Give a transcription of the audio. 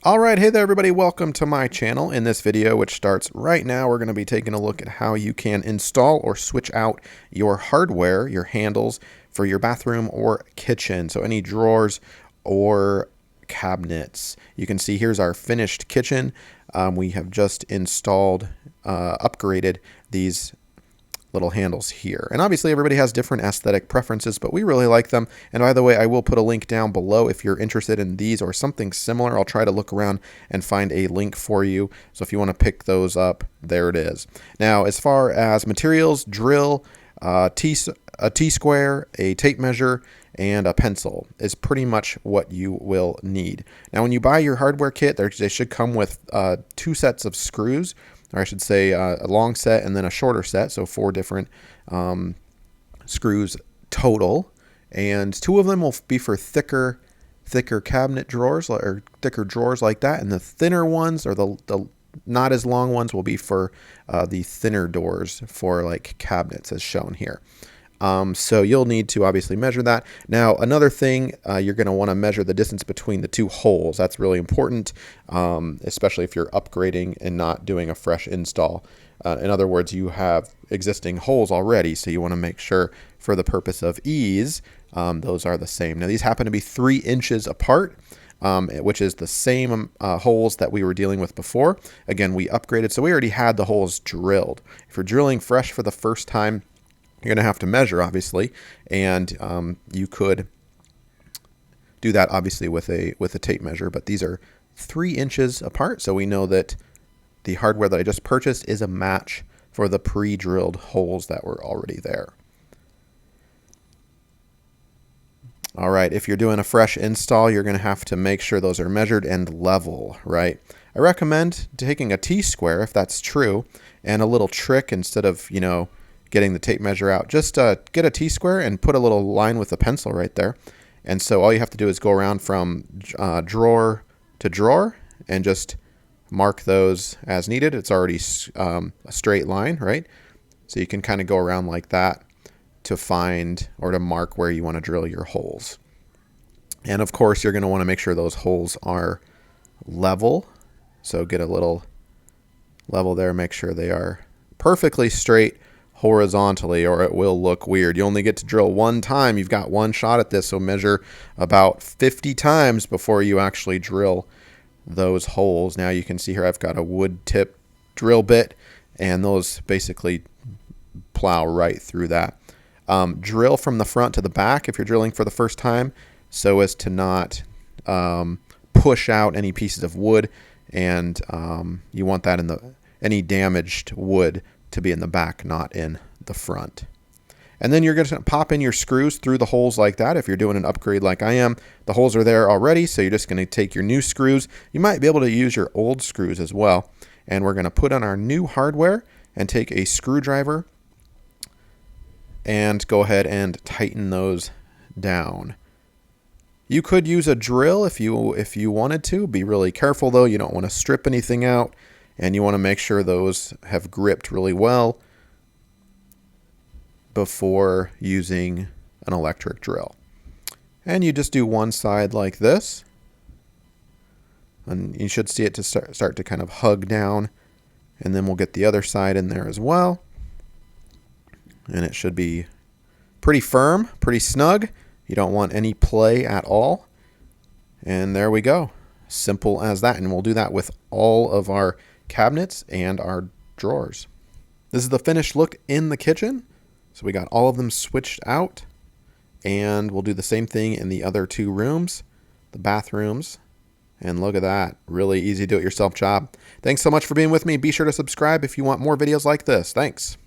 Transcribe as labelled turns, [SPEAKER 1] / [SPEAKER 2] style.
[SPEAKER 1] All right, hey there everybody, welcome to my channel. In this video, which starts right now, we're going to be taking a look at how you can install or switch out your hardware, your handles for your bathroom or kitchen. So any drawers or cabinets. You can see here's our finished kitchen. We have just installed, upgraded these little handles here. And obviously everybody has different aesthetic preferences, but we really like them. And by the way, I will put a link down below if you're interested in these or something similar. I'll try to look around and find a link for you. So if you want to pick those up, there it is. Now, as far as materials, drill, a T-square, a tape measure, and a pencil is pretty much what you will need. Now, when you buy your hardware kit, they should come with 2 sets of screws, or I should say a long set and then a shorter set, so 4 different screws total. And 2 of them will be for thicker cabinet drawers, or thicker drawers like that, and the thinner ones, or the not as long ones, will be for the thinner doors for like cabinets as shown here. So you'll need to obviously measure that. Now, another thing, you're going to want to measure the distance between the 2 holes. That's really important, especially if you're upgrading and not doing a fresh install. In other words, you have existing holes already, so you want to make sure for the purpose of ease, those are the same. Now, these happen to be 3 inches apart, which is the same holes that we were dealing with before. Again, we upgraded, so we already had the holes drilled. If you're drilling fresh for the first time, you're going to have to measure, obviously, and you could do that obviously with a tape measure, but these are 3 inches apart, so we know that the hardware that I just purchased is a match for the pre-drilled holes that were already there. All right, if you're doing a fresh install, you're going to have to make sure those are measured and level, right? I recommend taking a T-square if that's true, and a little trick instead of, getting the tape measure out. Just get a T-square and put a little line with a pencil right there. And so all you have to do is go around from drawer to drawer and just mark those as needed. It's already a straight line, right? So you can kind of go around like that to find or to mark where you want to drill your holes. And of course, you're going to want to make sure those holes are level. So get a little level there, make sure they are perfectly straight horizontally, or it will look weird. You only get to drill 1 time. You've got 1 shot at this, so measure about 50 times before you actually drill those holes. Now you can see here I've got a wood tip drill bit, and those basically plow right through that. Drill from the front to the back if you're drilling for the first time, so as to not push out any pieces of wood, and you want that in any damaged wood to be in the back, not in the front. And then you're going to pop in your screws through the holes like that. If you're doing an upgrade like I am, the holes are there already, so you're just going to take your new screws. You might be able to use your old screws as well. And we're going to put on our new hardware and take a screwdriver and go ahead and tighten those down. You could use a drill if you wanted to. Be really careful though. You don't want to strip anything out, and you want to make sure those have gripped really well before using an electric drill. And you just do one side like this, and you should see it to start to kind of hug down, and then we'll get the other side in there as well, and it should be pretty firm, pretty snug. You don't want any play at all. And there we go. Simple as that. And we'll do that with all of our cabinets and our drawers. This is the finished look in the kitchen. So we got all of them switched out. And we'll do the same thing in the other 2 rooms, the bathrooms. And look at that. Really easy do-it-yourself job. Thanks so much for being with me. Be sure to subscribe if you want more videos like this. Thanks.